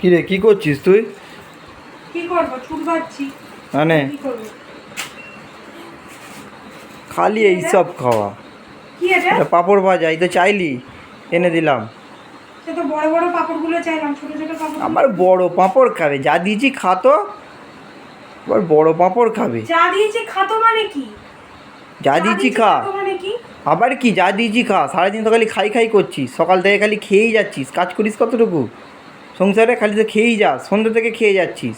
কি রে, কি করছিস তুই? কি করবো, চুল বাঁধছি। মানে কি করবো? খালি এইসব খাওয়া। কি এটা? এটা পাঁপড় ভাজা, এই তো চাইলি, এনে দিলাম। সে তো বড় বড় পাপড়গুলো চাইলাম, ছোট ছোট পাপড়। আমার বড় পাঁপড় খাবে, যা দিয়েছি খাতো। আবার বড় পাঁপড় খাবে? যা দিয়েছি খাতো মানে কি? যা দিয়েছি খা। খাতো মানে কি? আবার কি যা দিয়েছি খা? সারাদিন তো খালি খাই খাই করছিস, সকাল থেকে খালি খেয়েই যাচ্ছিস। কাজ করিস কতটুকু সংসারে? খালি তো খেয়েই যাস, সন্ধ্যে থেকে খেয়ে যাচ্ছিস।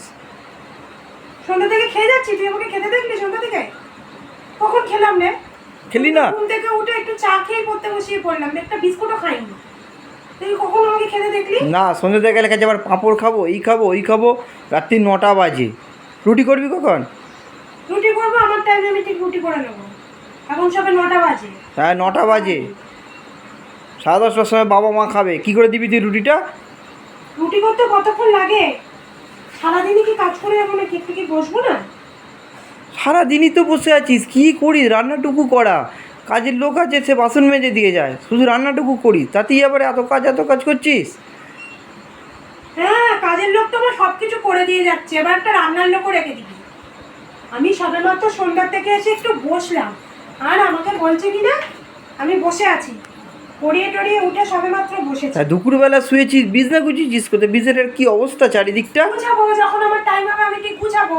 সন্ধ্যা থেকে খেয়ে যাচ্ছি? তুই আমাকে খেতে দেখলি সন্ধ্যা থেকে? কখন খেলাম রে? খেলি না? ঘুম থেকে উঠে একটু চা খেয়ে পড়তে বসিয়ে পড়লাম, একটা বিস্কুটও খাইনি। তুই কখন আমাকে খেতে দেখলি? না, সন্ধ্যে থেকে গেলে কাছে আবার পাঁপড় খাবো, এই খাবো ওই খাবো। রাত্রি 9টা বাজে। রুটি করবি কখন? রুটি করবো আমার টাইমে, আমি ঠিক রুটি করে নেবো। এখন সবে 9টা বাজে। হ্যাঁ, 9টা বাজে। 10:30টার সময় বাবা মা খাবে, কি করে দিবি তুই রুটিটা? রুটি করতে কতক্ষণ লাগে? সারাদিনই কি কাজ করে যাবো নাকি? একটু কি বসবো না? সারাদিনই তো বসে আছিস, কি করিস? রান্নাটুকু করা, কাজের লোক আছে, সে বাসন মেজে দিয়ে যায়, শুধু রান্নাটুকু করিস, তাতেই আবার এত কাজ করছিস। হ্যাঁ, কাজের লোক তো আমার সবকিছু করে দিয়ে যাচ্ছে, এবার একটা রান্নার লোকও রেখে দিবি। আমি সবেমাত্র সন্ধ্যার থেকে এসে একটু বসলাম, আর আমাকে বলছে কি না আমি বসে আছি। পড়িয়ে টড়িয়ে উঠে সবেমাত্র বসেছি। হ্যাঁ, দুপুরবেলা শুয়েছিস, বিছনা গুছিয়েছিস কোথায়? বিছানার কি অবস্থা চারিদিকটা? গুছাবো যখন আমার টাইম হবে, আমি ঠিক গুছাবো।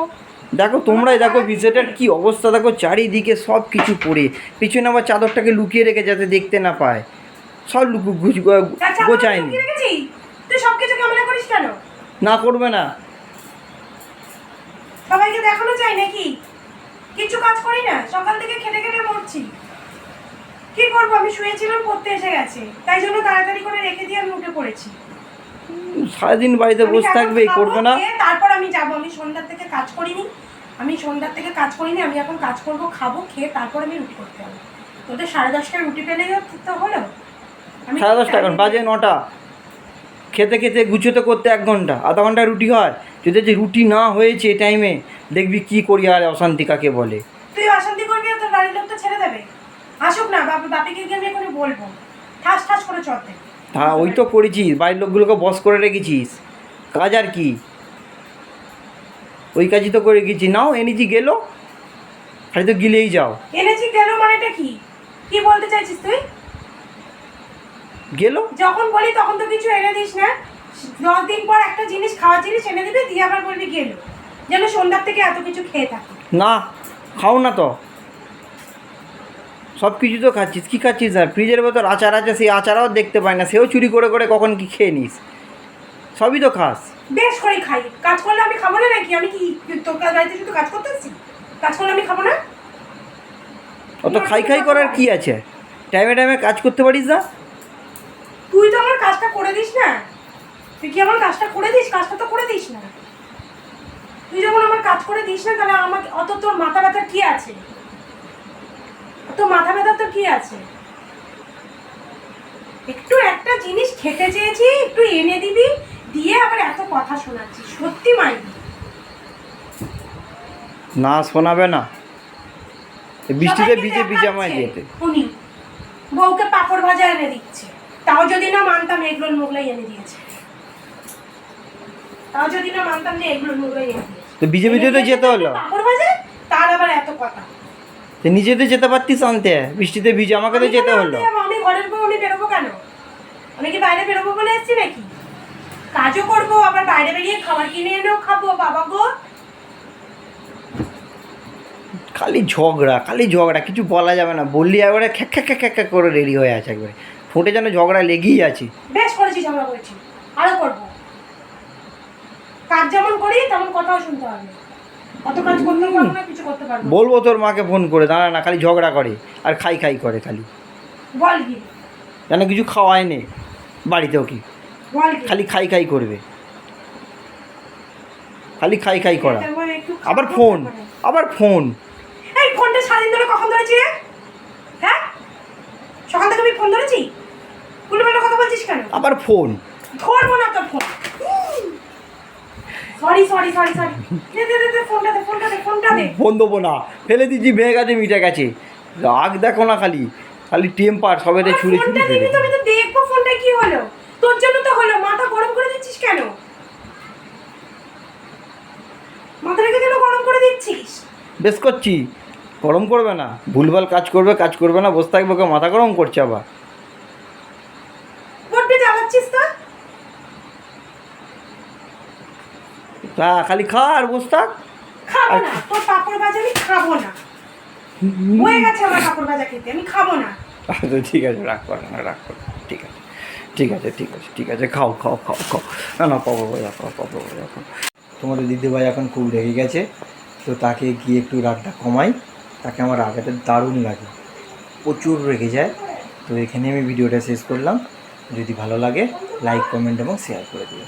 দেখো তোমরাই দেখো বিছানার কি অবস্থা, দেখো চারিদিকে সব কিছু পড়ে, পিছনে আবার চাদরটাকে লুকিয়ে রেখে যাতে দেখতে না পায়, সব গোছায়নি। তুই সবকিছু ক্যামেরা করিস কেন? না, করবে না। সবাইকে দেখানো চাই নাকি? কিছু কাজ করি না, সকাল থেকে খেটে খেটে মরছি। কি করবো, আমি শুয়েছিলাম, পড়তে এসে গেছে, তাই জন্য তাড়াতাড়ি করে রেখে দিয়ে আমি উঠে পড়েছি। সারাদিন বাড়িতে বসে থাকবে, করবে না। তারপর আমি যাবো, আমি সন্ধ্যার থেকে কাজ করিনি। আমি এখন কাজ করব, খাবো, খেয়ে তারপর আমি রুটি করতে হবে। তোদের 10:30টায় রুটি পেলে তো হলো। 10:30 এখন বাজে 9টা। খেতে খেতে গুছোতে করতে 1 ঘন্টা, আধা ঘন্টা রুটি হয়। যদি যে রুটি না হয়েছে টাইমে, দেখবি কি করি আর অশান্তি কাকে বলে। তুই অশান্তি করবি আর তোর বাড়ির লোক তো ছেড়ে দেবে। আসুক না, বাপিকে গিয়ে আমি এখনই বলবো, ঠাস ঠাস করে চড়তে। হ্যাঁ, ওই তো করেছিস, বাড়ির লোকগুলোকে বস করে রেখেছিস, কাজ আর কি? ওই কাজই তো করে গেছি। নাও এনেছি, গেলো, খালি তো গিলেই যাও। এনেছি গেল মানেটা কি? কি বলতে চাইছিস তুই? গেলো যখন বলি তখন তো কিছু এনে দিস না। 10 দিন পর একটা জিনিস, খাওয়ার জিনিস এনে দিবি, দিয়ে আবার বলবি গেল, যেন সন্ধ্যার থেকে এত কিছু খেয়ে থাকি। না, খাও না তো। সব কিছু তো খাচ্ছিস, কী খাচ্ছিস? না, ফ্রিজের ভেতর আচার আছে, সেই আচারও দেখতে পাই না, সেও চুরি করে করে কখন কি খেয়ে নিস। সবই তো খাস। বেশ করে খাই, কাজ করলে আমি খাবো না নাকি? আমি কি তোর বাড়িতে শুধু কাজ করতে এসেছি? কাজ করলে আমি খাবো না? অত খাই খাই করার কি আছে? টাইমে টাইমে কাজ করতে পারিস না? তুই তো আমার কাজটা করে দিস না। তুই কি আমার কাজটা করে দিস? কাজটা তো করে দিস না। তুই যখন আমার কাজ করে দিস না, তাহলে আমাকে অত তোর মাথা ব্যথার কি আছে? তো মাথা ব্যথা তো কি আছে? একটু একটা জিনিস খেতে চেয়েছি, একটু এনে দিবি, দিয়ে আবার এত কথা শোনাচ্ছি, সত্যি মাইরি। না, শোনাবে না। বৃষ্টিতে ভিজে ভিজামায় যেতে। উনি বউকে পাঁপড় ভাজা এনে দিচ্ছে, তাও যদি না মানতাম এগরোল মোগলাই এনে দিয়েছে। তাও যদি না মানতাম যে এগরোল মোগলাই এনে দিয়েছে। তো ভিজে ভিজে তো যেতে হলো। পাঁপড় ভাজা, তার আবার এত কথা। তো নিজে তো যেতে পারতিস আনতে, বৃষ্টিতে ভিজে, আমাকে তো যেতে হলো। আমি ঘরের বউ, আমি বেরোবো কেন? আমি কি বাইরে বেরোবো বলে এসেছি নাকি? কাজও করবো, আবার বাইরে বেরিয়ে খাবার কিনে এনেও খাবো। বাবা গো, খালি ঝগড়া, কিছু বলা যাবে না, বললি একবারে খ্যাক খ্যাক খ্যাক খ্যাক করে রেডি হয়ে আছে একবারে, ঠোঁটে যেন ঝগড়া লেগেই আছে। বেশ করেছি, ঝগড়া করেছি, আরো করবো। কাজ যেমন করি তেমন কথাও শুনতে হবে। অত কাজ করতে পারবো না, কিছু করতে পারবো না। বলবো তোর মাকে ফোন করে, দাঁড়া না, খালি ঝগড়া করে আর খাই খাই করে, খালি বল কি? যেন কিছু খাওয়ায় নে বাড়িতেও, কি বল কি? খালি খাই খাই করবে, খালি খাই খাই করা। একটু আবার ফোন, আবার ফোন। এই ফোনটা সারাদিন ধরে কখন ধরেছি রে? হ্যাঁ, সকাল থেকে আমি ফোন ধরেছি? উল্টোপাল্টা কথা বলছিস কেন? আবার ফোন। ধরবো না তোর ফোন। সরি দে ফোনটা দে। ফোন দেবো না, ফেলে দিচ্ছি, ভেঙে গেছে, মিটে গেছে। রাগ দেখো না, খালি খালি টেম্পার, সবেতে ছুঁড়ে ছুঁড়ে ফেলে। আমি তো দেখবো ফোনটা কি হলো। তোর জন্য তো হলো, মাথা গরম করে দিচ্ছিস কেন? বেশ করছি, গরম করবে না, ভুলভাল কাজ করবে না, বসে থাকবে, ওকে মাথা গরম করছে আবার। বড্ড জ্বালাচ্ছিস তো। তা খালি খা আর বসে থাক। খাবো না, তোর পাঁপড় ভাজা আমি খাবো না, হয়ে গেছে আমার পাঁপড় ভাজা খেতে, আমি খাবো না। আচ্ছা ঠিক আছে, রাগ করো না, রাগ করো না। ঠিক আছে ঠিক আছে ঠিক আছে ঠিক আছে, খাও খাও খাও খাও। না না, পাপড় ভাজা খাও, পাপড় ভাজা খাও। তোমাদের দিদিভাই এখন খুব রেগে গেছে, তো তাকে গিয়ে একটু রাগটা কমাই। তাকে আমার রাগাটা দারুণ লাগে, প্রচুর রেগে যায়। তো এখানে আমি ভিডিওটা শেষ করলাম। যদি ভালো লাগে লাইক কমেন্ট এবং শেয়ার করে দিও।